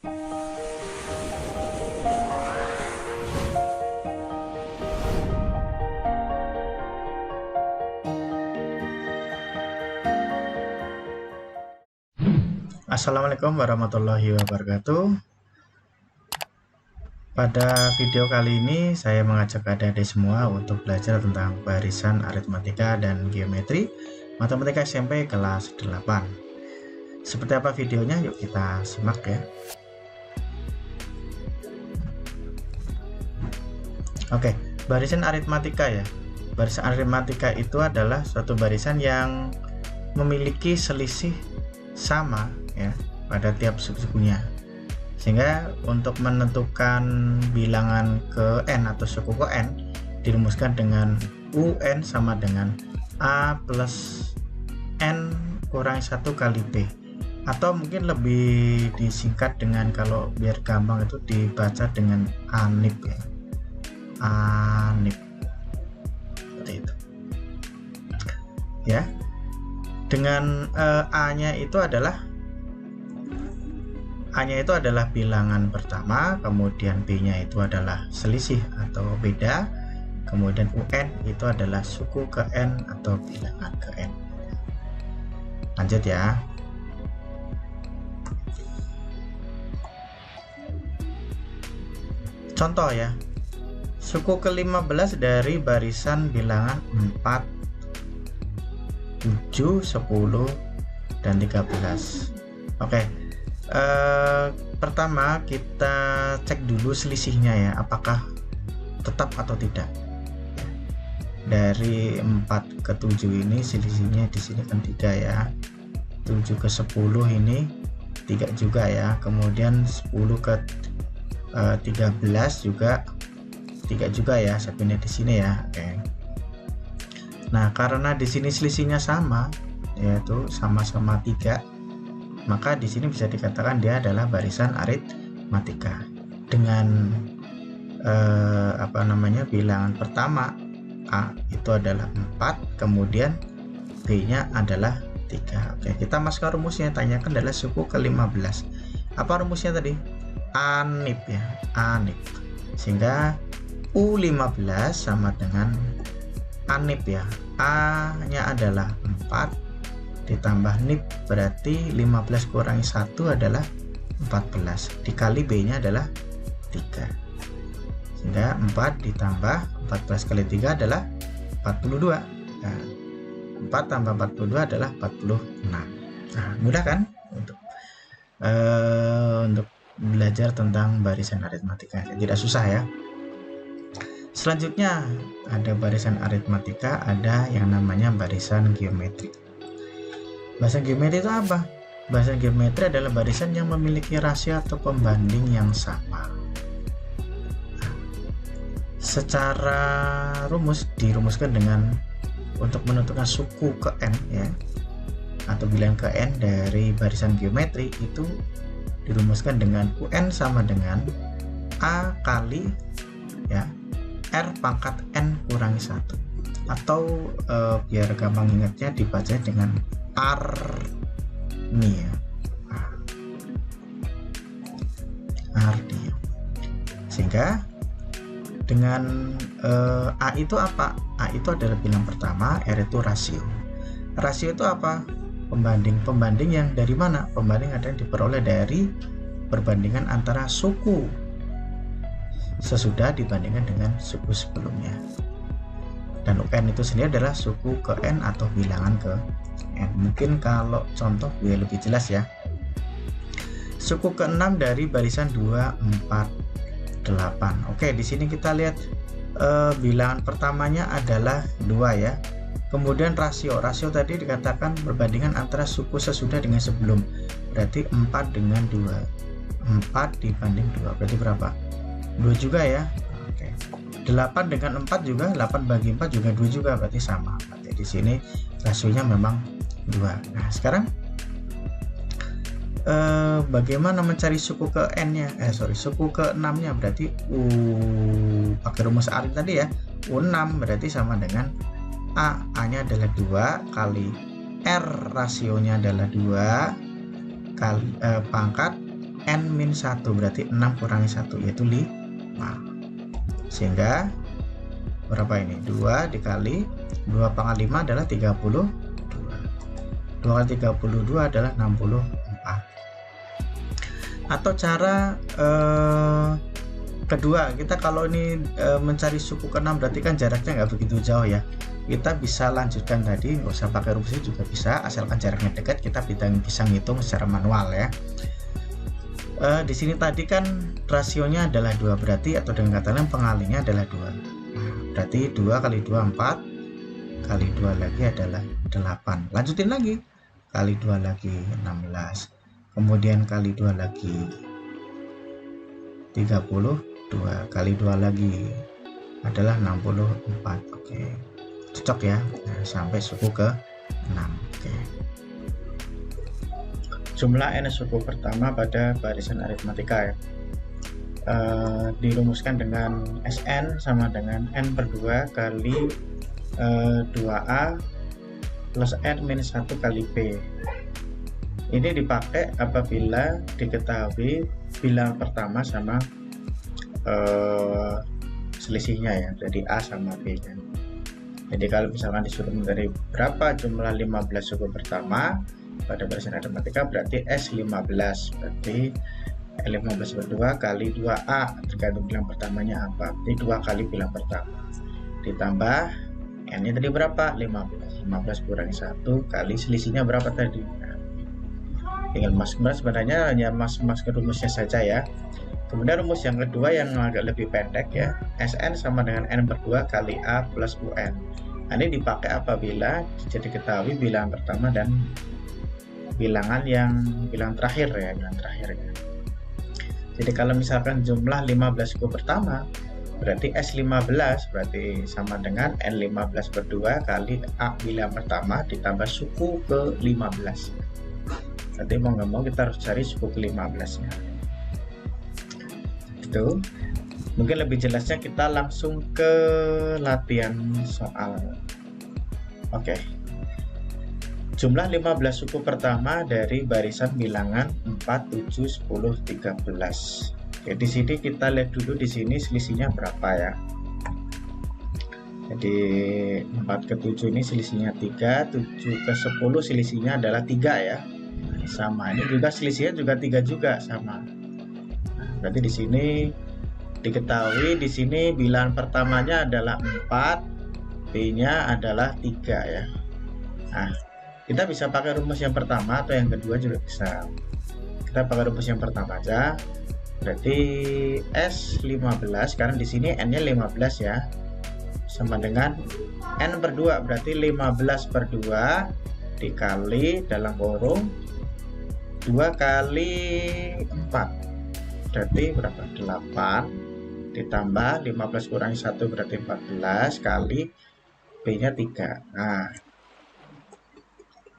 Assalamualaikum warahmatullahi wabarakatuh. Pada video kali ini saya mengajak adik-adik semua untuk belajar tentang barisan aritmatika dan geometri matematika SMP kelas 8. Seperti apa videonya? Yuk kita simak ya. Oke, barisan aritmatika ya. Barisan aritmatika itu adalah suatu barisan yang memiliki selisih sama ya pada tiap sukunya, sehingga untuk menentukan bilangan ke n atau suku ke n dirumuskan dengan UN sama dengan A plus N kurang 1 kali B, atau mungkin lebih disingkat dengan, kalau biar gampang itu dibaca dengan ANIP ya, ANIP seperti itu ya. Dengan A-nya itu adalah bilangan pertama, kemudian B-nya itu adalah selisih atau beda, kemudian UN itu adalah suku ke N atau bilangan ke N. Lanjut ya. Contoh ya. Suku ke-15 dari barisan bilangan 4, 7, 10, dan 13. Oke. Pertama kita cek dulu selisihnya ya, apakah tetap atau tidak. Dari 4 ke 7 ini selisihnya di sini kan 3 ya. 7 ke 10 ini 3 juga ya. Kemudian 10 ke 13 juga 3 juga ya, saya pindah di sini ya. Oke. Nah, karena di sini selisihnya sama, yaitu sama-sama 3, maka di sini bisa dikatakan dia adalah barisan aritmatika dengan bilangan pertama A itu adalah 4, kemudian B-nya adalah 3. Oke, kita masukkan rumusnya. Tanyakan adalah suku ke-15. Apa rumusnya tadi? ANIP ya, ANIP. Sehingga U15 sama dengan ANIP ya. A-nya adalah 4 ditambah NIP, berarti 15 kurangi 1 adalah 14, dikali B-nya adalah 3, sehingga 4 ditambah 14 kali 3 adalah 42. Nah, 4 tambah 42 adalah 46. Nah, mudah kan untuk belajar tentang barisan aritmatika, tidak susah ya. Selanjutnya ada barisan aritmatika, ada yang namanya barisan geometri. Barisan geometri itu apa? Barisan geometri adalah barisan yang memiliki rasio atau pembanding yang sama. Secara rumus dirumuskan dengan untuk menentukan suku ke n ya, atau bilangan ke n dari barisan geometri itu dirumuskan dengan UN sama dengan A kali ya R pangkat n kurangi 1, atau biar gampang ingatnya dibaca dengan R nih ya, R nih. Sehingga dengan A itu apa? A itu adalah bilangan pertama, R itu rasio. Rasio itu apa? Pembanding yang dari mana? Pembanding ada yang diperoleh dari perbandingan antara suku sesudah dibandingkan dengan suku sebelumnya. Dan UN itu sendiri adalah suku ke N atau bilangan ke N. Mungkin kalau contoh biar lebih jelas ya. Suku ke-6 dari barisan 2, 4, 8. Oke, di sini kita lihat bilangan pertamanya adalah 2 ya. Kemudian rasio tadi dikatakan perbandingan antara suku sesudah dengan sebelum. Berarti 4 dengan 2. 4 dibanding 2 berarti berapa? 2 juga ya. Oke. 8 dengan 4 juga, 8 bagi 4 juga 2 juga, berarti sama. Berarti di sini rasionya memang 2. Nah, sekarang bagaimana mencari suku ke n-nya? Suku ke 6-nya, berarti pakai rumus arit tadi ya. U6 berarti sama dengan A-nya adalah 2 kali R, rasionya adalah 2 kali pangkat N-1, berarti 6 kurangi 1 yaitu 5. Sehingga berapa ini? 2 dikali 2 pangkat 5 adalah 32. 2 kali 32 adalah 64. Atau cara kedua, kita kalau ini mencari suku ke-6 berarti kan jaraknya nggak begitu jauh ya. Kita bisa lanjutkan tadi, nggak usah pakai rumusnya juga bisa, asalkan jaraknya dekat. Kita bisa ngitung secara manual ya. Di sini tadi kan rasionya adalah 2, berarti atau dengan kata lain pengalinya adalah 2. Berarti 2 kali 2 4, kali 2 lagi adalah 8. Lanjutin lagi, kali 2 lagi 16, kemudian kali 2 lagi 32, kali 2 lagi adalah 64. Oke, cocok ya. Nah, sampai suku ke 6. Oke. Jumlah n suku pertama pada barisan aritmatika ya, dirumuskan dengan Sn sama dengan n per 2 kali 2a plus n minus 1 kali p. Ini dipakai apabila diketahui bilangan pertama sama selisihnya ya, jadi a sama b kan. Jadi kalau misalkan disuruh mencari berapa jumlah 15 suku pertama pada barisan aritmatika, berarti S15, berarti 15 per 2 kali 2A, tergantung bilang pertamanya apa, berarti 2 kali bilang pertama ditambah n nya tadi berapa, 15 kurangi 1 kali selisihnya berapa tadi. Tinggal mas-mas, sebenarnya hanya mas-mas ke rumusnya saja ya. Kemudian rumus yang kedua yang agak lebih pendek ya, Sn sama dengan n per 2 kali A plus UN. Nah, ini dipakai apabila jadi ketahui bilangan pertama dan bilangan terakhir ya, Jadi kalau misalkan jumlah 15 suku pertama, berarti S15 berarti sama dengan N15 per 2 kali A bilangan pertama ditambah suku ke 15. Berarti mau nggak mau kita harus cari suku ke 15 nya. Itu mungkin lebih jelasnya kita langsung ke latihan soal. Oke. Jumlah 15 suku pertama dari barisan bilangan 4, 7, 10, 13. Oke, di sini kita lihat dulu di sini selisihnya berapa ya. Jadi 4 ke 7 ini selisihnya 3, 7 ke 10 selisihnya adalah 3 ya. Sama, ini juga selisihnya juga 3 juga sama. Nah, berarti di sini diketahui di sini bilangan pertamanya adalah 4, B-nya adalah 3 ya. Nah, kita bisa pakai rumus yang pertama atau yang kedua juga bisa. Kita pakai rumus yang pertama aja. Berarti S15 karena di sini n-nya 15 ya. Sama dengan n per 2, berarti 15 per 2 dikali dalam kurung 2 kali 4. Berarti berapa? 8 ditambah 15 kurangi 1 berarti 14 kali B-nya 3. Nah,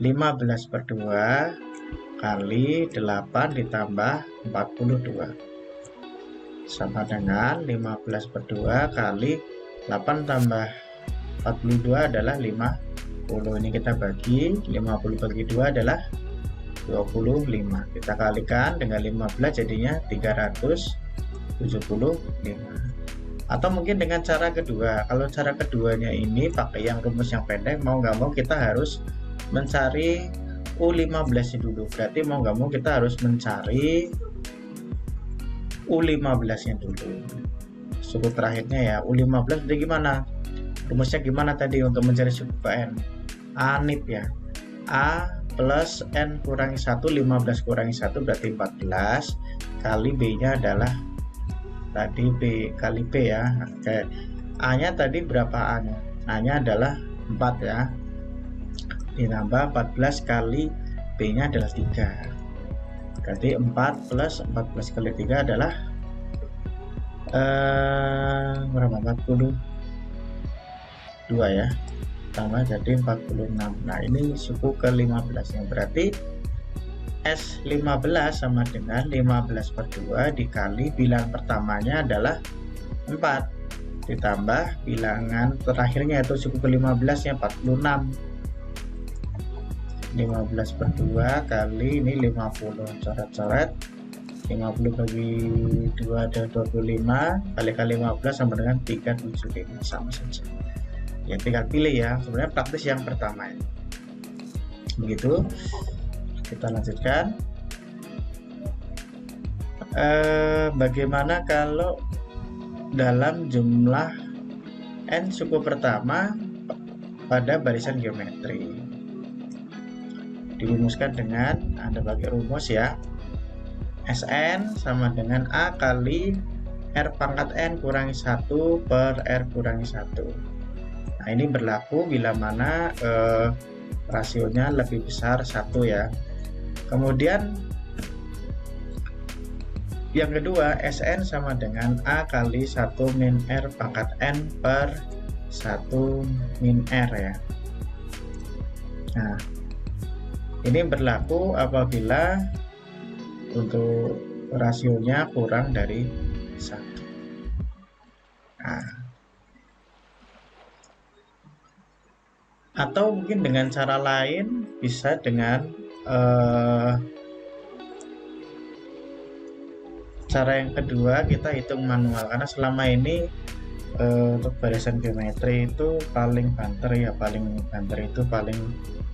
15 per 2 kali 8 ditambah 42 sama dengan 15 per 2 kali 8 tambah 42 adalah 50. Ini kita bagi 50 bagi 2 adalah 25. Kita kalikan dengan 15 jadinya 375. Atau mungkin dengan cara kedua. Kalau cara keduanya ini pakai yang rumus yang pendek, mau nggak mau kita harus mencari U15 dulu. Berarti mau nggak mau kita harus mencari U15 nya dulu, suku terakhirnya ya. U15 itu gimana rumusnya, gimana tadi untuk mencari suku N? Anip ya, A plus N kurangi 1, 15 kurangi 1 berarti 14 kali B nya adalah tadi B kali P ya. Oke, A nya tadi berapa? A nya adalah 4 ya, ditambah 14 kali B nya adalah 3, berarti 4 plus 14 kali 3 adalah berapa? 42 ya, tambah jadi 46. Nah, ini suku ke 15 nya, berarti S15 sama dengan 15 per 2 dikali bilangan pertamanya adalah 4 ditambah bilangan terakhirnya yaitu suku ke 15 nya 46. 15 per 2 kali ini 50, coret-coret 50 bagi 2 ada 25, kali 15 sama dengan 375, sama saja. Ya tinggal pilih ya, sebenarnya praktis yang pertama ini. Begitu, kita lanjutkan. Bagaimana kalau dalam jumlah n suku pertama pada barisan geometri? Dirumuskan dengan, Anda pakai rumus ya, Sn sama dengan A kali R pangkat N kurangi 1 per R kurangi 1. Nah ini berlaku bila mana rasionya lebih besar 1 ya. Kemudian yang kedua, Sn sama dengan A kali 1 min R pangkat N per 1 min R ya. Nah ini berlaku apabila untuk rasionya kurang dari 1. Nah, atau mungkin dengan cara lain bisa dengan cara yang kedua, kita hitung manual, karena selama ini untuk barisan geometri itu paling banter ya, paling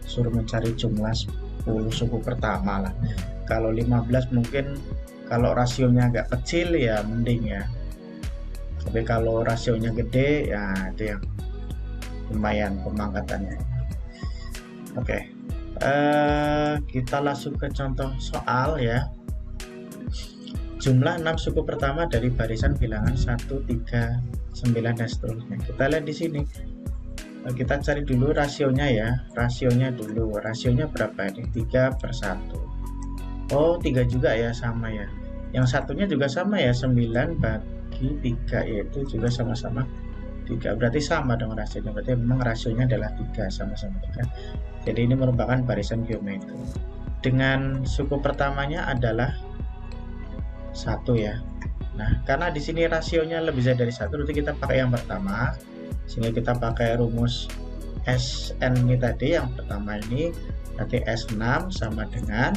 suruh mencari jumlah 10 suku pertama lah. Kalau 15 mungkin kalau rasionya agak kecil ya mending ya, tapi kalau rasionya gede ya itu yang lumayan pemangkatannya. Oke, kita langsung ke contoh soal ya. Jumlah 6 suku pertama dari barisan bilangan 1, 3, 9 dan seterusnya. Kita lihat di sini. Kita cari dulu rasionya ya. Rasionya berapa ini? 3/1. Oh 3 juga ya, sama ya. Yang satunya juga sama ya, 9 bagi 3, yaitu juga sama-sama 3. Berarti sama dengan rasionya. Berarti memang rasionya adalah 3, sama-sama 3. Jadi ini merupakan barisan geometri. Dengan suku pertamanya adalah 1 ya. Nah, karena di sini rasionya lebih besar dari 1, berarti kita pakai yang pertama. Sehingga kita pakai rumus Sn ini tadi, yang pertama ini, berarti S6 sama dengan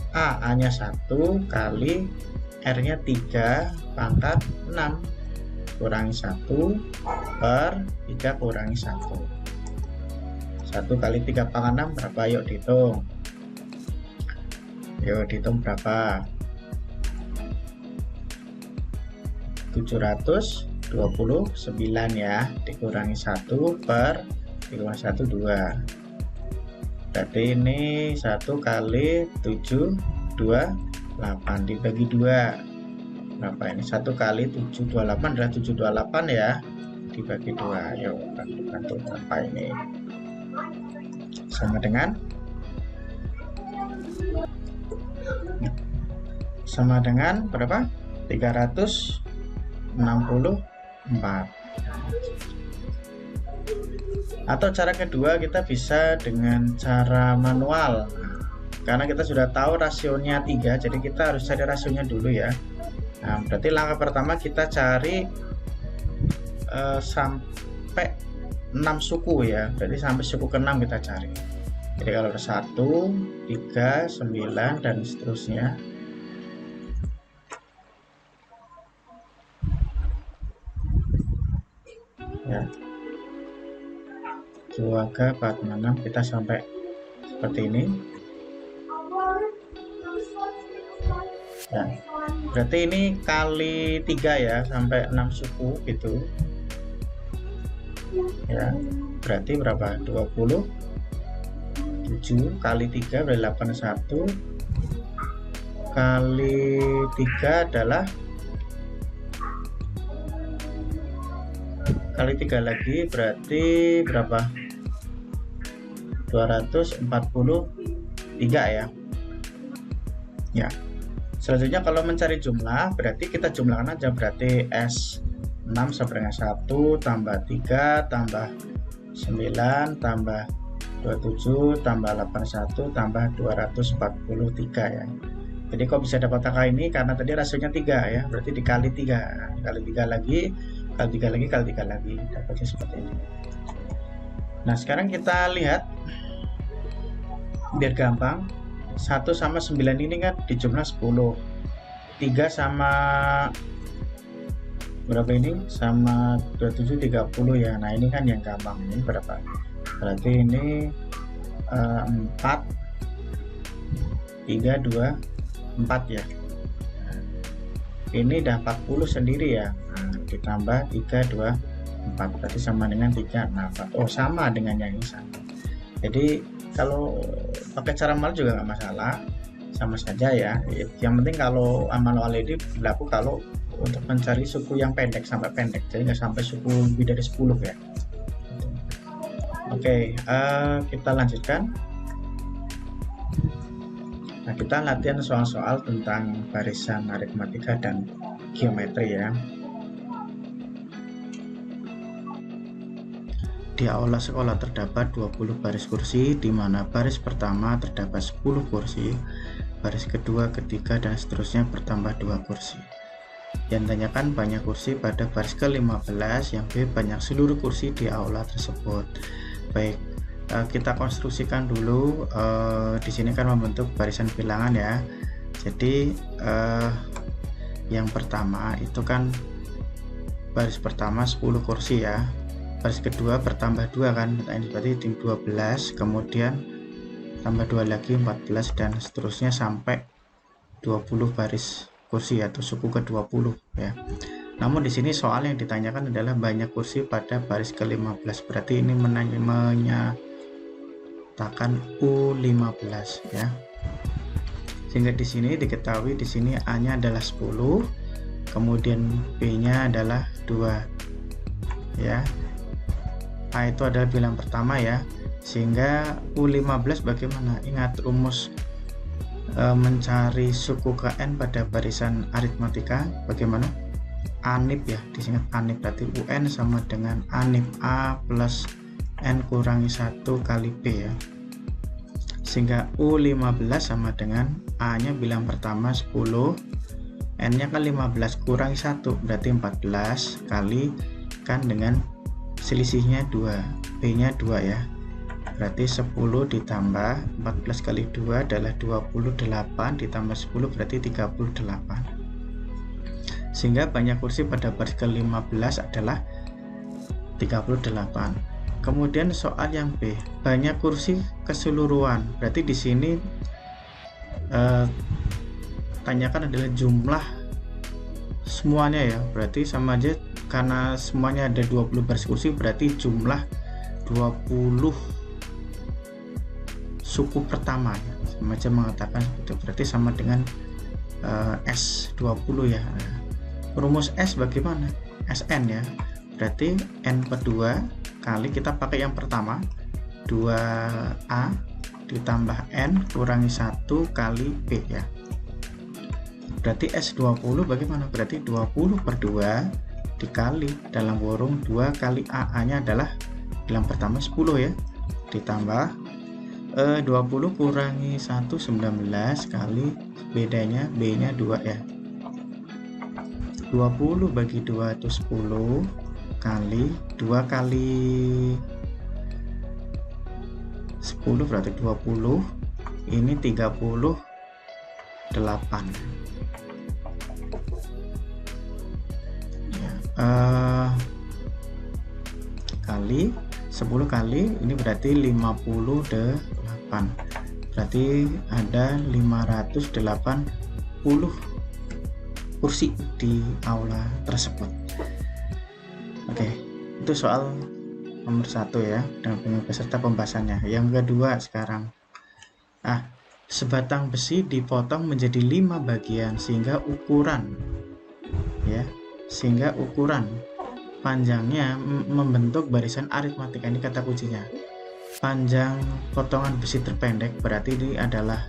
A-nya 1 kali R-nya 3 pangkat 6 kurangi 1 per 3 kurangi 1. 1 kali 3 pangkat 6 berapa? Yuk dihitung. Berapa? 729 ya, dikurangi 1 per 1 2. Berarti ini 1 kali 7 28 dibagi 2 berapa ini? 1 kali 728 adalah 728 ya, dibagi 2. Yuk bantu berapa ini? Sama dengan berapa? 364. Atau cara kedua, kita bisa dengan cara manual. Karena kita sudah tahu rasionya 3, jadi kita harus cari rasionya dulu ya. Nah, berarti langkah pertama kita cari sampai 6 suku ya. Berarti sampai suku ke-6 kita cari. Jadi kalau ada 1, 3, 9 dan seterusnya. Ya. 2K 4, 6, kita sampai seperti ini ya. Berarti ini kali 3 ya, sampai 6 suku gitu ya. Berarti berapa? 27 kali 3 berarti 81 kali 3 adalah kali 3 lagi, berarti berapa? 243 ya. Ya. Selanjutnya kalau mencari jumlah, berarti kita jumlahkan aja, berarti S6 sama dengan 1 tambah 3 tambah 9 tambah 27 tambah 81 tambah 243 ya. Jadi kok bisa dapat angka ini? Karena tadi rasionya 3 ya, berarti dikali 3. Kali 3 lagi, kali 3 lagi, kali 3 lagi, dapatnya seperti ini. Nah sekarang kita lihat biar gampang. 1 sama 9 ini kan dijumlah 10. 3 sama berapa ini, sama 27 30 ya. Nah ini kan yang gampang, ini berapa, berarti ini 4 3 2 4 ya. Ini udah 40 sendiri ya. Nah, ditambah 3 2 4 berarti sama dengan 3 4. Oh sama dengan yang ini sama. Jadi kalau pakai cara manual juga nggak masalah, sama saja ya. Yang penting kalau manual ini berlaku kalau untuk mencari suku yang pendek sampai pendek, jadi nggak sampai suku lebih dari 10 ya. Oke, kita lanjutkan. Nah, kita latihan soal-soal tentang barisan aritmatika dan geometri ya. Di aula sekolah terdapat 20 baris kursi, di mana baris pertama terdapat 10 kursi, baris kedua, ketiga, dan seterusnya bertambah 2 kursi. Yang ditanyakan banyak kursi pada baris ke-15, yang B banyak seluruh kursi di aula tersebut. Baik, kita konstruksikan dulu. Di sini kan membentuk barisan bilangan ya. Jadi yang pertama itu kan baris pertama 10 kursi ya. Baris kedua bertambah 2 kan, ini berarti 12, kemudian tambah 2 lagi 14, dan seterusnya sampai 20 baris kursi atau suku ke-20 ya. Namun di sini soal yang ditanyakan adalah banyak kursi pada baris ke-15, berarti ini menyatakan U15 ya. Sehingga di sini diketahui di sini A-nya adalah 10, kemudian B-nya adalah 2 ya. A itu adalah bilang pertama ya. Sehingga U15 bagaimana? Ingat rumus mencari suku ke N pada barisan aritmatika bagaimana? Anip ya, disingkat anip, berarti UN sama dengan anip A plus N kurangi 1 kali B ya. Sehingga U15 sama dengan A nya bilang pertama 10, N nya kan 15 kurangi 1 berarti 14 kali kan dengan selisihnya 2, B nya 2 ya. Berarti 10 ditambah 14 kali 2 adalah 28, ditambah 10 berarti 38. Sehingga banyak kursi pada baris ke-15 adalah 38. Kemudian soal yang B, banyak kursi keseluruhan. Berarti di sini tanyakan adalah jumlah semuanya ya. Berarti sama aja, karena semuanya ada 20 baris kursi, berarti jumlah 20 suku pertama ya. Semacam mengatakan itu berarti sama dengan S20 ya. Rumus S bagaimana? Sn ya. Berarti N kedua kali kita pakai yang pertama 2A ditambah N kurangi 1 kali B ya. Berarti S20 bagaimana? Berarti 20 per 2 dikali dalam kurung 2 kali A nya adalah bilang pertama 10 ya, ditambah 20 kurangi 1 19 kali bedanya B nya 2 ya. 20 bagi 2 itu 10 kali 2 kali 10 berarti 20, ini 38 ya. Kali 10 kali ini berarti 58, berarti ada 580 kursi di aula tersebut. Oke, itu soal nomor 1 ya, dengan beserta pembahasannya. Yang kedua sekarang, sebatang besi dipotong menjadi 5 bagian sehingga ukuran panjangnya membentuk barisan aritmatika. Ini kata kuncinya. Panjang potongan besi terpendek berarti ini adalah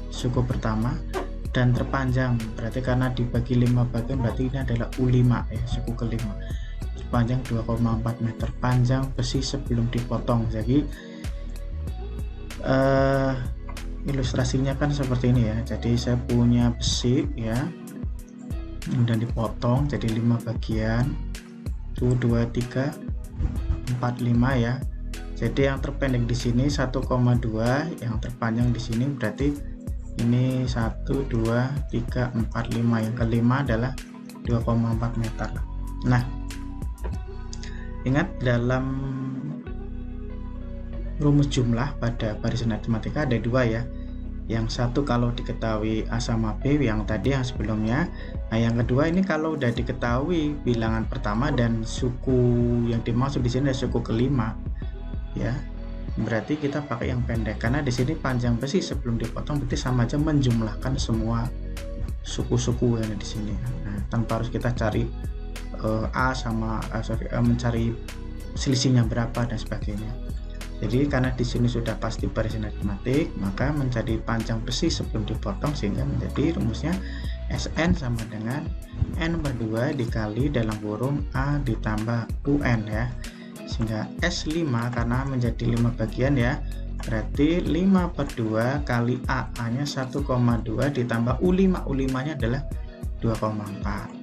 suku pertama, dan terpanjang berarti karena dibagi 5 bagian berarti ini adalah U5 ya, suku kelima. Panjang 2,4 meter panjang besi sebelum dipotong. Jadi ilustrasinya kan seperti ini ya. Jadi saya punya besi ya, dan dipotong jadi 5 bagian, 1 2 3 4 5 ya. Jadi yang terpendek di sini 1,2, yang terpanjang di sini berarti Ini 1 2 3 4 5, yang kelima adalah 2,4 meter. Nah, ingat dalam rumus jumlah pada barisan aritmatika ada dua ya. Yang satu kalau diketahui A sama B yang tadi yang sebelumnya. Nah, yang kedua ini kalau udah diketahui bilangan pertama dan suku yang dimaksud di sini adalah suku kelima ya. Berarti kita pakai yang pendek karena di sini panjang besi sebelum dipotong berarti sama aja menjumlahkan semua suku-suku yang ada di sini. Nah, tanpa harus kita cari A sama mencari selisihnya berapa dan sebagainya. Jadi karena di sini sudah pasti barisan aritmatik, maka mencari panjang besi sebelum dipotong sehingga menjadi rumusnya Sn sama dengan N per 2 dikali dalam kurung A ditambah UN ya. Sehingga S5 karena menjadi 5 bagian ya, berarti 5 per 2 kali A nya 1,2 ditambah U5, U5 nya adalah 2,4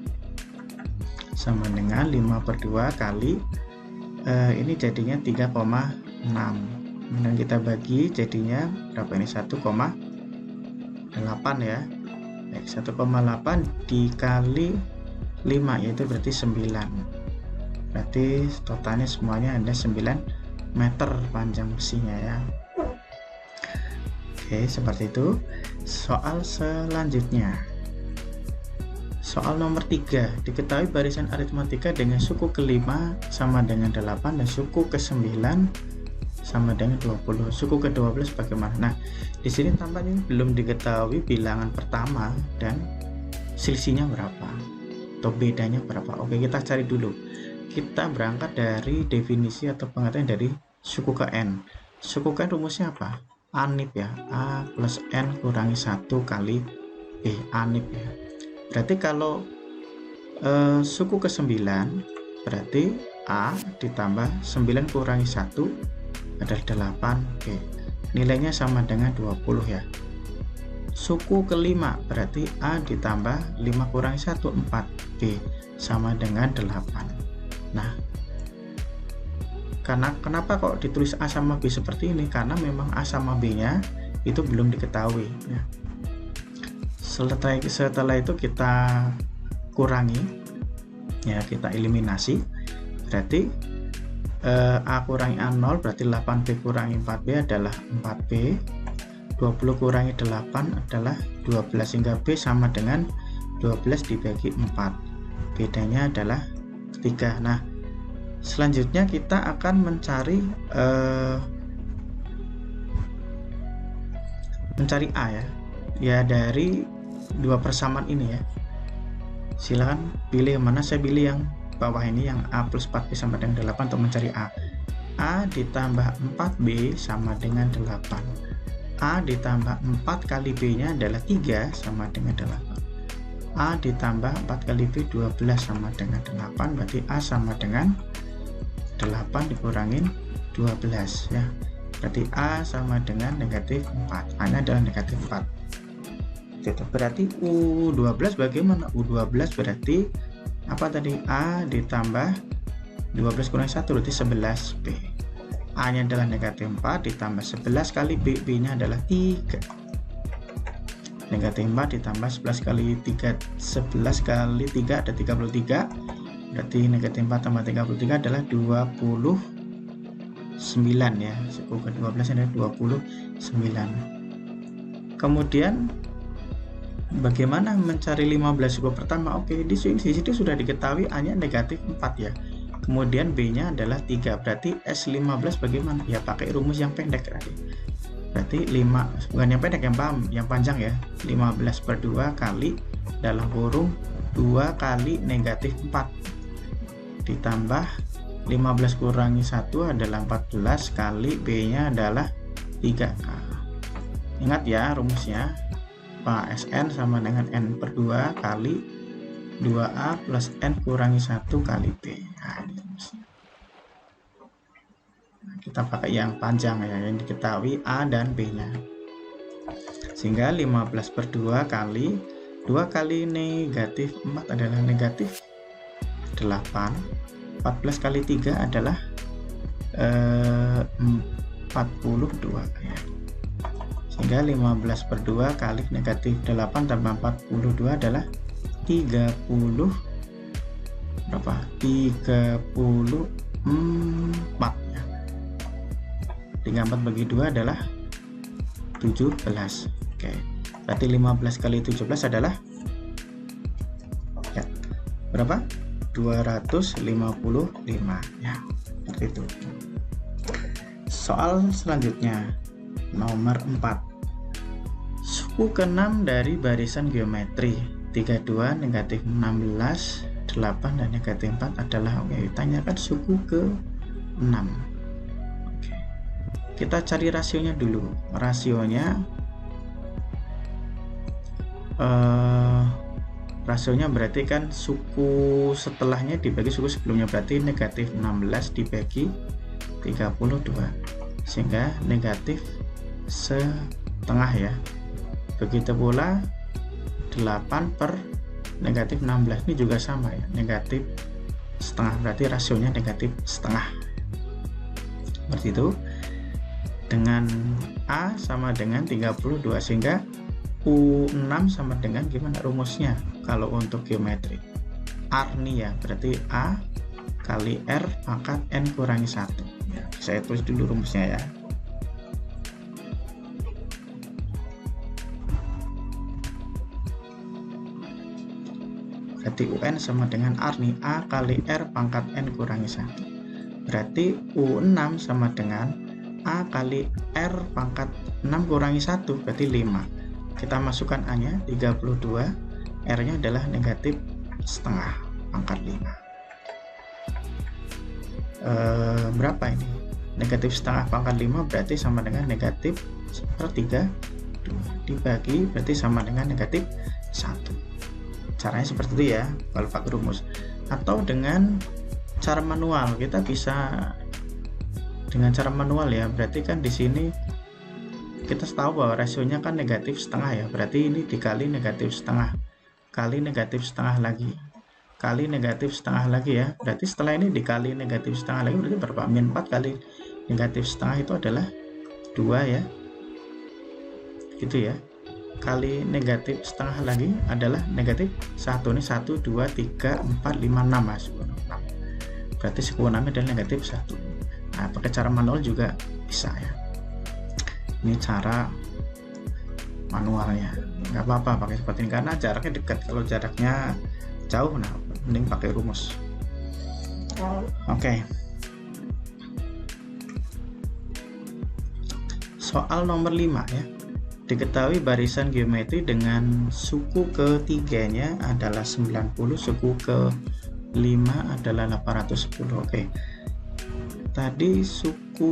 sama dengan 5 per 2 kali ini jadinya 3,6, dan kita bagi jadinya berapa ini, 1,8 ya. Baik, 1,8 dikali 5 yaitu berarti 9. Berarti totalnya semuanya ada 9 meter panjang besinya ya. Oke, seperti itu. Soal selanjutnya, soal nomor 3, diketahui barisan aritmatika dengan suku kelima sama dengan 8 dan suku ke-9 sama dengan 20. Suku ke-12 bagaimana? Nah, di sini tampaknya belum diketahui bilangan pertama dan selisihnya berapa atau bedanya berapa. Oke, kita cari dulu. Kita berangkat dari definisi atau pengertian dari suku ke N. Suku ke N rumusnya apa? ANIP ya. A plus N kurangi 1 kali B. ANIP ya. Berarti kalau suku ke-9 berarti A ditambah 9 kurangi 1 adalah 8B. Nilainya sama dengan 20 ya. Suku kelima berarti A ditambah 5 kurangi 1 4B sama dengan 8. Nah, kenapa kok ditulis A sama B seperti ini? Karena memang A sama B nya itu belum diketahui ya. Setelah itu kita kurangi ya, kita eliminasi. Berarti A kurangi A0 berarti 8B kurangi 4B adalah 4B. 20 kurangi 8 adalah 12 sehingga B sama dengan 12 dibagi 4. Bedanya adalah 3. Nah, selanjutnya kita akan mencari A ya dari dua persamaan ini ya. Silahkan pilih yang mana. Saya pilih yang bawah ini, yang A plus 4B sama dengan 8 untuk mencari A. A ditambah 4B sama dengan 8. A ditambah 4 kali B nya adalah 3 sama dengan 8. A ditambah 4 kali B 12 sama dengan 8. Berarti A sama dengan 8 dikurangin 12 ya. Berarti A sama dengan negatif 4. A nya adalah negatif 4. Berarti U12 bagaimana? U12 berarti apa tadi? A ditambah 12 kurangi 1 berarti 11B. A nya adalah negatif 4 ditambah 11 kali B, B nya adalah 3. Negatif 4 ditambah 11 kali 3, 11 kali 3 ada 33. Berarti negatif 4 tambah 33 adalah 29 ya. Suku ke-12 adalah 29. Kemudian bagaimana mencari 15 suku pertama? Oke, di sini sudah diketahui A nya negatif 4 ya. Kemudian B nya adalah 3. Berarti S15 bagaimana? Ya pakai rumus yang pendek tadi. Berarti 5, bukan yang pendek, yang panjang ya. 15 per 2 kali dalam kurung 2 kali negatif 4 ditambah 15 kurangi 1 adalah 14 kali B nya adalah 3. Ingat ya rumusnya. Sn sama dengan N per 2 kali 2A plus N kurangi 1 kali B. Nah, ini rumusnya. Nah, kita pakai yang panjang ya, yang diketahui A dan B nya. Sehingga 15 per 2 kali 2 kali negatif 4 adalah negatif 8. 14 kali 3 adalah 42 ya. Sehingga 15 per 2 kali negatif 8 tambah 42 adalah 30 berapa? 34 ya. 34 bagi 2 adalah 17. Oke. Berarti 15 kali 17 adalah ya, berapa? 255 ya. Seperti itu. Soal selanjutnya nomor 4. Suku ke-6 dari barisan geometri 32, negatif 16, 8 dan negatif 4 adalah, oke, tanyakan suku ke-6. Oke. Kita cari rasionya dulu. Rasionya berarti kan suku setelahnya dibagi suku sebelumnya, berarti negatif 16 dibagi 32 sehingga negatif setengah ya. Begitu pula 8 per negatif 16 ini juga sama ya, negatif setengah, berarti rasionya negatif setengah. Seperti itu. Dengan A sama dengan 32 sehingga U6 sama dengan gimana rumusnya kalau untuk geometri? R nih ya, berarti A kali R pangkat N kurangi 1 ya. Saya tulis dulu rumusnya ya. Berarti UN sama dengan R nih, A kali R pangkat N kurangi 1. Berarti U6 sama dengan A kali R pangkat 6 kurangi 1, berarti 5. Kita masukkan A nya 32, R nya adalah negatif setengah pangkat 5. Berapa ini? Negatif setengah pangkat 5 berarti sama dengan negatif sepertiga 2 dibagi berarti sama dengan negatif 1. Caranya seperti itu ya kalau pakai rumus. Atau dengan cara manual, kita bisa dengan cara manual ya. Berarti kan di sini kita tahu bahwa rasionya kan negatif setengah ya, berarti ini dikali negatif setengah kali negatif setengah lagi kali negatif setengah lagi ya. Berarti setelah ini dikali negatif setengah lagi berarti berapa? Min 4 kali negatif setengah itu adalah 2 ya, gitu ya. Kali negatif setengah lagi adalah negatif 1. Ini 1, 2, 3, 4, 5, 6 mas. Berarti suku 6 adalah negatif 1. Nah, pakai cara manual juga bisa ya. Ini cara manualnya, nggak apa-apa pakai seperti ini karena jaraknya dekat. Kalau jaraknya jauh, nah mending pakai rumus. Oke. Soal nomor 5 ya. Diketahui barisan geometri dengan suku ketiganya adalah 90, suku ke-5 adalah 810. Oke. Tadi suku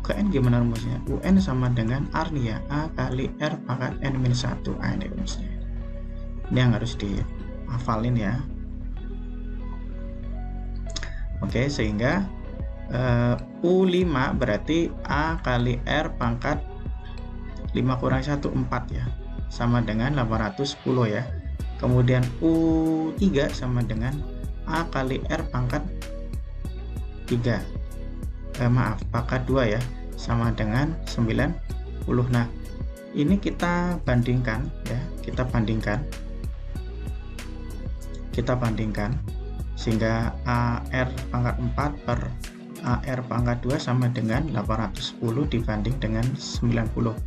ke N gimana rumusnya? UN sama dengan R nih ya, A kali R pangkat N-1. Ini rumusnya. Ini yang harus dihafalin ya. Oke, sehingga U5 berarti A kali R pangkat 5 kurangi 1, 4 ya, sama dengan 810 ya. Kemudian U3 sama dengan A kali R pangkat 3 pangkat 2 ya, sama dengan 90. Nah, ini kita bandingkan ya, kita bandingkan sehingga AR pangkat 4 per AR pangkat 2 sama dengan 810 dibanding dengan 90.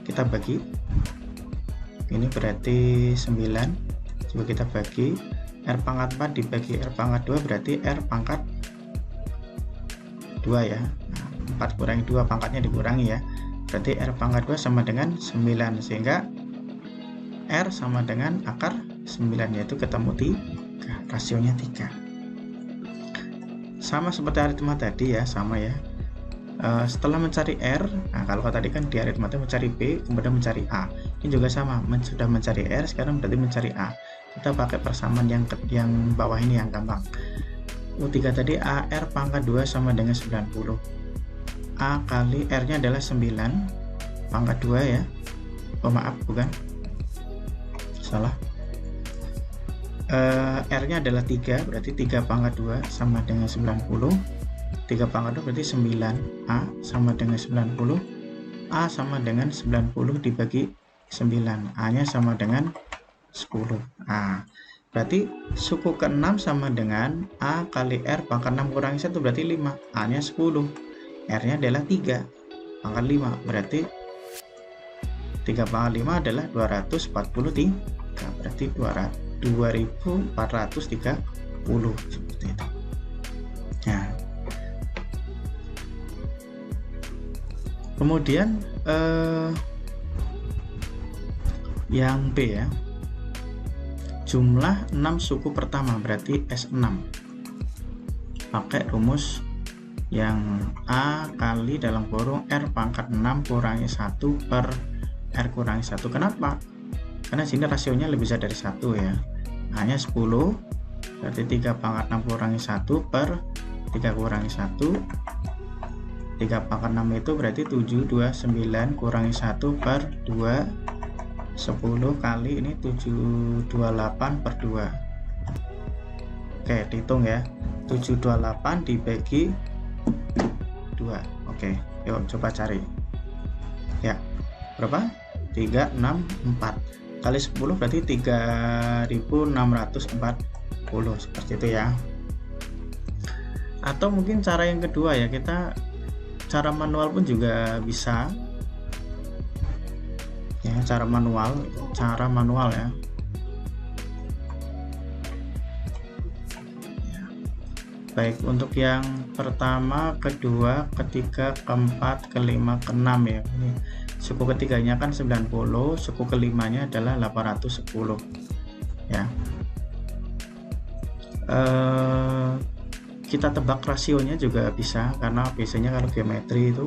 Kita bagi, ini berarti 9. Coba kita bagi, R pangkat 4 dibagi R pangkat 2 berarti R pangkat 2 ya. Nah, 4 kurangi 2 pangkatnya dikurangi ya, berarti R pangkat 2 sama dengan 9 sehingga R sama dengan akar 9 yaitu ketemu 3, rasionya 3. Sama seperti aritma tadi ya, sama ya. Setelah mencari R, nah kalau tadi kan di aritma mencari B kemudian mencari A, ini juga sama, sudah mencari R sekarang berarti mencari A. Kita pakai persamaan yang bawah ini yang gampang. U3 tadi AR pangkat 2 sama dengan 90. A kali R nya adalah 9 pangkat 2 ya. Oh maaf, bukan, salah. R nya adalah 3, berarti 3 pangkat 2 sama dengan 90. 3 pangkat 2 berarti 9. A sama dengan 90. A sama dengan 90 dibagi 9. A nya sama dengan 10. Nah, berarti suku ke-6 sama dengan A kali R pangkat 6 kurangi 1 berarti 5. A nya 10. R nya adalah 3 pangkat 5. Berarti 3 pangkat 5 adalah 243. Berarti 2430 seperti itu. Nah, kemudian yang B ya, jumlah 6 suku pertama berarti S6. Pakai rumus yang A kali dalam kurung R pangkat 6 kurangi 1 per R kurangi 1. Kenapa? Karena sini rasionya lebih besar dari 1 ya. A nya 10, berarti 3 pangkat 6 kurangi 1 per 3 kurangi 1. 3 pangkat 6 itu berarti 729 kurangi 1 per 2. 10 kali ini 728 per 2. Oke, dihitung ya. 728 dibagi 2. Oke, yuk coba cari. Ya, berapa? 364 kali 10 berarti 3640 seperti itu ya. Atau mungkin cara yang kedua ya, kita cara manual pun juga bisa. Ya, cara manual ya. Baik, untuk yang pertama, kedua, ketiga, keempat, kelima, keenam ya. Ini suku ketiganya kan 90, suku kelimanya adalah 810 ya. Kita tebak rasionya juga bisa, karena biasanya kalau geometri itu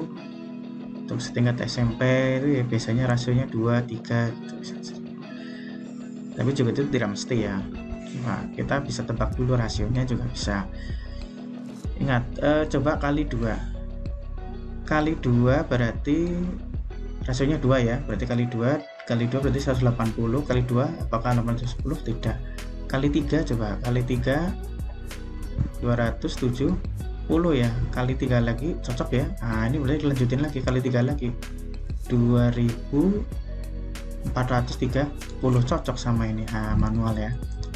untuk setingkat SMP itu ya biasanya rasionya 2, 3 gitu. Tapi juga itu tidak mesti ya. Nah, kita bisa tebak dulu rasionya juga bisa. Ingat, coba kali 2. Kali 2 berarti rasionya 2 ya. Berarti kali 2 berarti 180. Kali 2 apakah 810? Tidak. Kali 3 coba. Kali 3 270 ya, kali 3 lagi cocok ya. Nah, ini boleh dilanjutin lagi, kali 3 lagi 2430 cocok sama ini. Nah, manual ya,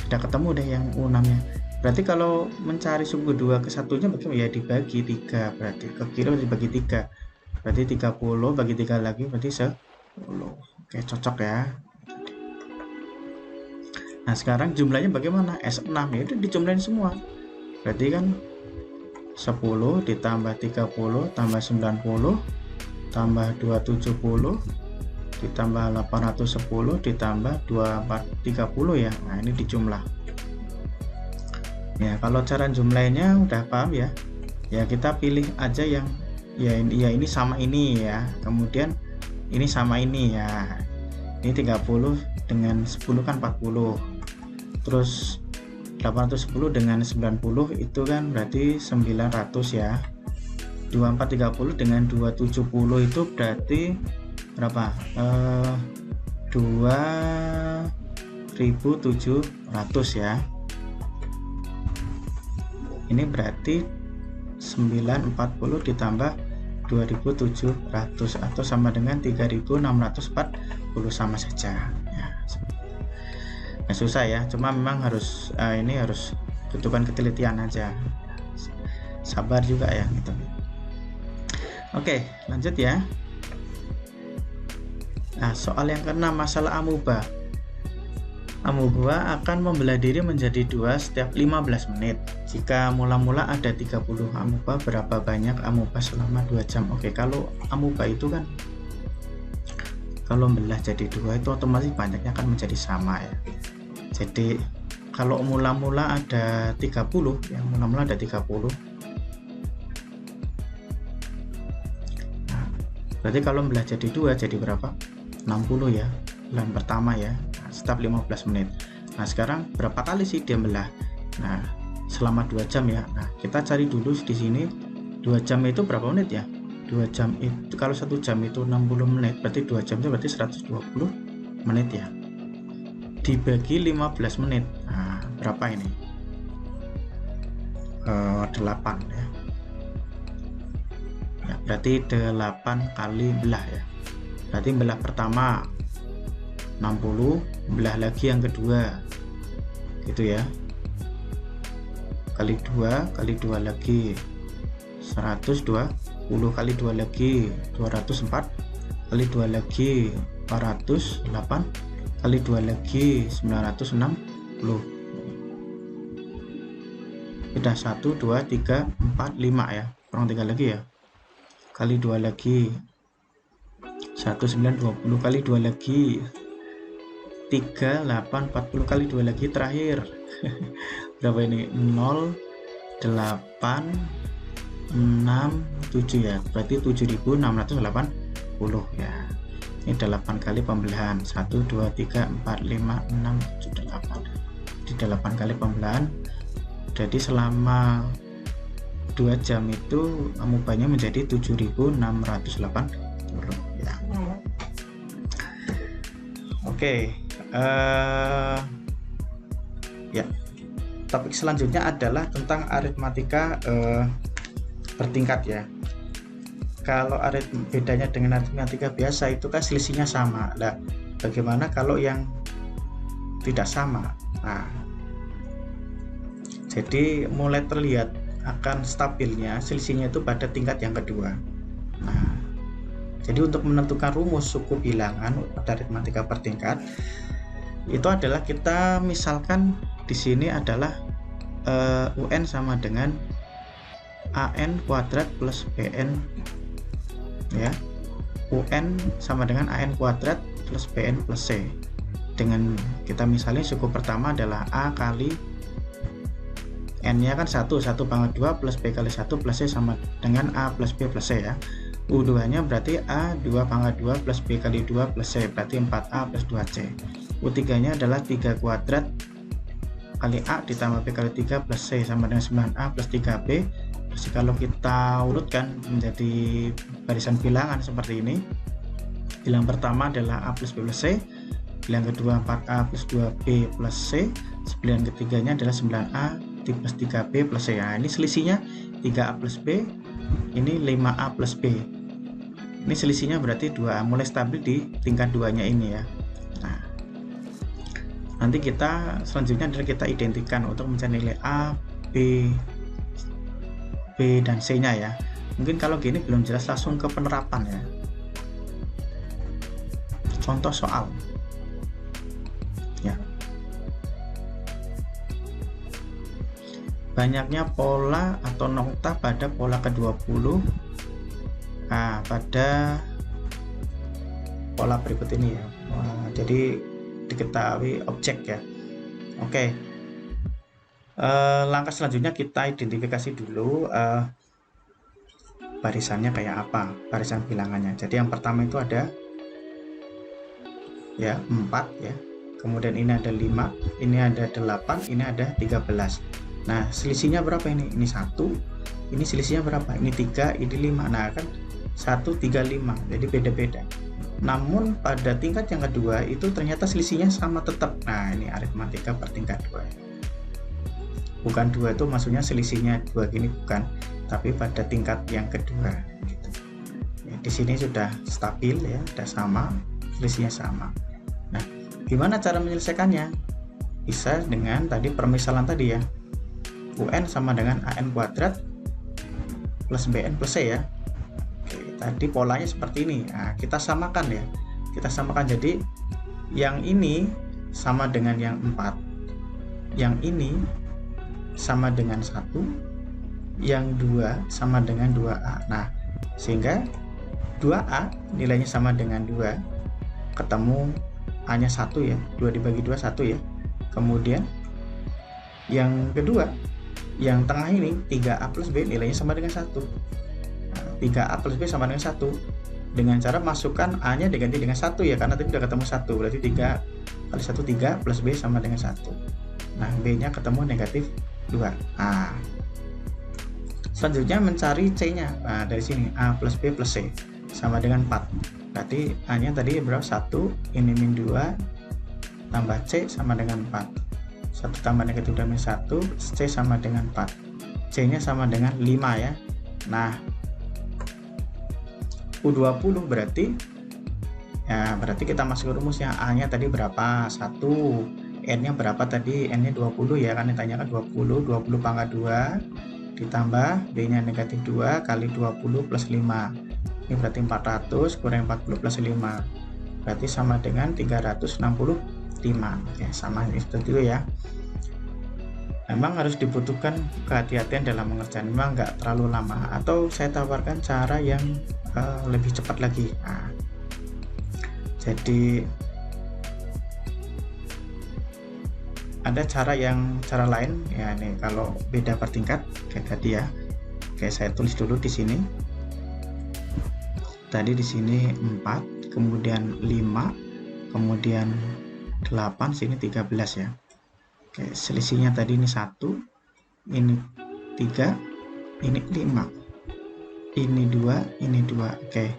udah ketemu deh yang U6 nya. Berarti kalau mencari suku 2 ke 1 nya bagaimana ya, dibagi 3, berarti ke kiri dibagi 3, berarti 30 bagi 3 lagi berarti 10. Oke, cocok ya. Nah, sekarang jumlahnya bagaimana? S6 ya, itu dijumlahin semua, berarti kan 10 ditambah 30 tambah 90 tambah 270 ditambah 810 ditambah 2430 ya. Nah, ini dijumlah ya. Kalau cara jumlahnya udah paham ya. Ya, kita pilih aja yang ya ini sama ini ya, kemudian ini sama ini ya. Ini 30 dengan 10 kan 40, terus 810 dengan 90 itu kan berarti 900 ya. 2430 dengan 270 itu berarti berapa? 2700 ya. Ini berarti 940 ditambah 2700 atau sama dengan 3640, sama saja ya. Susah ya, cuma memang harus ini harus butuhkan ketelitian aja, sabar juga ya gitu. Oke, lanjut ya. Nah, soal yang keenam, masalah amuba. Amuba akan membelah diri menjadi 2 setiap 15 menit. Jika mula-mula ada 30 amuba, berapa banyak amuba selama 2 jam? Oke, kalau amuba itu kan kalau membelah jadi 2 itu otomatis banyaknya akan menjadi sama ya. Jadi kalau mula-mula ada 30 ya, mula-mula ada 30. Nah, berarti kalau membelah jadi 2 jadi berapa? 60 ya, bulan pertama ya, setiap 15 menit. Nah, sekarang berapa kali sih dia membelah? Nah, selama 2 jam ya. Nah, kita cari dulu di sini 2 jam itu berapa menit ya? 2 jam itu kalau 1 jam itu 60 menit, berarti 2 jam itu berarti 120 menit ya. Dibagi 15 menit, nah berapa ini? 8 ya. ya, berarti 8 kali belah ya, berarti belah pertama 60, belah lagi yang kedua gitu ya, kali 2 lagi 120, kali 2 lagi 204, kali 2 lagi 408, kali 2 lagi 960. Sudah 1 2 3 4 5 ya, kurang 3 lagi ya, kali 2 lagi 1920, kali 2 lagi 3840, kali 2 lagi terakhir berapa ini, 0 8 6 7 ya, berarti 7680 ya. Ini 8 kali pembelahan, 1 2 3 4 5 6 7 8, di 8 kali pembelahan. Jadi selama 2 jam itu mubahnya menjadi 7680 ya. Oke, ya, topik selanjutnya adalah tentang aritmatika bertingkat ya. Kalau bedanya dengan aritmatika biasa itu kan selisihnya sama. Nah, bagaimana kalau yang tidak sama? Nah, jadi mulai terlihat akan stabilnya selisihnya itu pada tingkat yang kedua. Nah, jadi untuk menentukan rumus suku bilangan pada aritmatika bertingkat itu adalah kita misalkan di sini adalah UN sama dengan AN kuadrat plus BN ya, UN sama dengan AN kuadrat plus BN plus C. Dengan kita misalnya suku pertama adalah A kali N nya kan 1 pangkat 2 plus B kali 1 plus C sama dengan A plus B plus C ya. U2 nya berarti A 2 pangkat 2 plus B kali 2 plus C, berarti 4A plus 2C. U3 nya adalah 3 kuadrat kali A ditambah B kali 3 plus C sama dengan 9A plus 3B. Terus kalau kita urutkan menjadi barisan bilangan seperti ini, bilang pertama adalah A plus B plus C, bilang kedua 4A plus 2B plus C, bilang ketiganya adalah 9A plus 3B plus C. Nah, ini selisihnya 3A plus B, ini 5A plus B. Ini selisihnya berarti 2A, mulai stabil di tingkat 2-nya ini ya. Nah, nanti kita selanjutnya adalah kita identikan untuk mencari nilai A, B, dan C-nya ya. Mungkin kalau gini belum jelas, langsung ke penerapan ya. Contoh soal ya. Banyaknya pola atau nokta pada pola ke-20 pada pola berikut ini ya. Jadi diketahui objek ya. Oke. Langkah selanjutnya kita identifikasi dulu barisannya kayak apa, barisan bilangannya. Jadi yang pertama itu ada ya 4 ya, kemudian ini ada 5, ini ada 8, ini ada 13. Nah, selisihnya berapa ini? Ini 1, ini selisihnya berapa? Ini 3, ini 5. Nah, kan 1, 3, 5, jadi beda-beda. Namun pada tingkat yang kedua itu ternyata selisihnya sama tetap. Nah, ini aritmatika bertingkat 2. Bukan 2 itu maksudnya selisihnya 2 gini, bukan, tapi pada tingkat yang kedua gitu. Ya, di sini sudah stabil ya, sudah sama, selisihnya sama. Nah, gimana cara menyelesaikannya? Bisa dengan tadi permisalan tadi ya, UN sama dengan AN kuadrat plus BN plus C ya. Oke, tadi polanya seperti ini. Nah, kita samakan ya, kita samakan. Jadi yang ini sama dengan yang 4, yang ini sama dengan 1, yang 2 sama dengan 2A. Nah, sehingga 2A nilainya sama dengan 2, ketemu A nya 1 ya, 2 dibagi 2 1 ya. Kemudian yang kedua, yang tengah ini 3A plus B nilainya sama dengan 1. Nah, 3A plus B sama dengan 1 dengan cara masukkan A nya diganti dengan 1 ya, karena tadi udah ketemu 1, berarti 3 kali 1 3 plus B sama dengan 1. Nah, B nya ketemu negatif 2. Nah, selanjutnya mencari C nya. Nah, dari sini A plus B plus C sama dengan 4, berarti A nya tadi berapa? 1, ini min 2 tambah C sama dengan 4, 1 tambah negatif 2 min 1, C sama dengan 4, C nya sama dengan 5 ya. Nah, suku 20 berarti ya, berarti kita masuk ke rumusnya. A nya tadi berapa? 1. N nya berapa tadi? N nya 20 ya, kan ditanyakan 20 pangkat 2 ditambah B nya negatif 2 kali 20 plus 5. Ini berarti 400 kurang 40 plus 5 berarti sama dengan 365. Oke, sama itu dulu ya. Memang harus dibutuhkan kehati-hatian dalam mengerjakan, memang nggak terlalu lama, atau saya tawarkan cara yang lebih cepat lagi. Nah, jadi ada cara lain ya, nih kalau beda per tingkat kayak tadi ya. Oke, saya tulis dulu di sini. Tadi di sini 4, kemudian 5, kemudian 8, sini 13 ya. Oke, selisihnya tadi ini 1, ini 3, ini 5, ini 2, ini 2. Oke.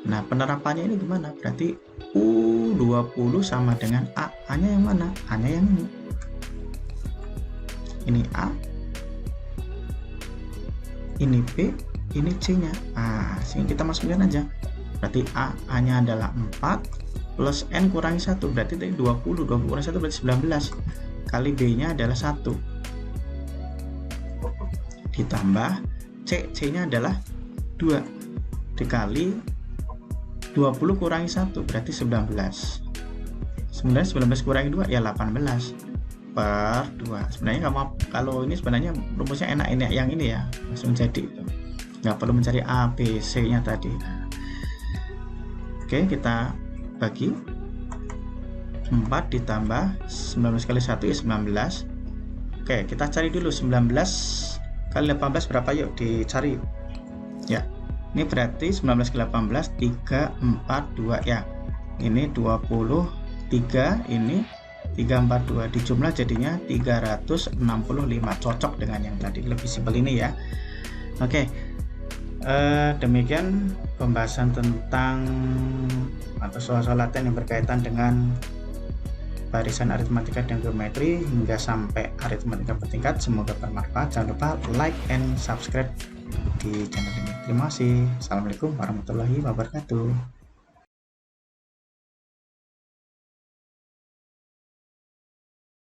Nah, penerapannya ini gimana? Berarti U20 sama dengan A. A-nya yang mana? A-nya yang ini. Ini A, ini B, ini C-nya. Nah, sini kita masukkan aja. Berarti A-nya adalah 4 plus N kurangi 1. Berarti tadi 20 kurangi 1 berarti 19. Kali B-nya adalah 1. Ditambah C-nya adalah 2. Dikali 20 kurangi 1 berarti 19. 19 kurangi 2 ya 18 per 2. Sebenarnya kalau ini sebenarnya rumusnya enak ini yang ini ya, langsung jadi. Nggak perlu mencari A, B, C-nya tadi. Oke, kita bagi 4 ditambah 19 kali 1 ya 19. Oke, kita cari dulu 19 kali 18 berapa, yuk dicari ya. Ini berarti 19 kali 18 342 ya. Ini 23, ini 342 dijumlah jadinya 365. Cocok dengan yang tadi, lebih simpel ini ya. Oke, demikian pembahasan tentang atau soal-soal latihan yang berkaitan dengan barisan aritmatika dan geometri hingga sampai aritmatika bertingkat. Semoga bermanfaat. Jangan lupa like and subscribe di channel ini. Terima kasih. Assalamualaikum warahmatullahi wabarakatuh.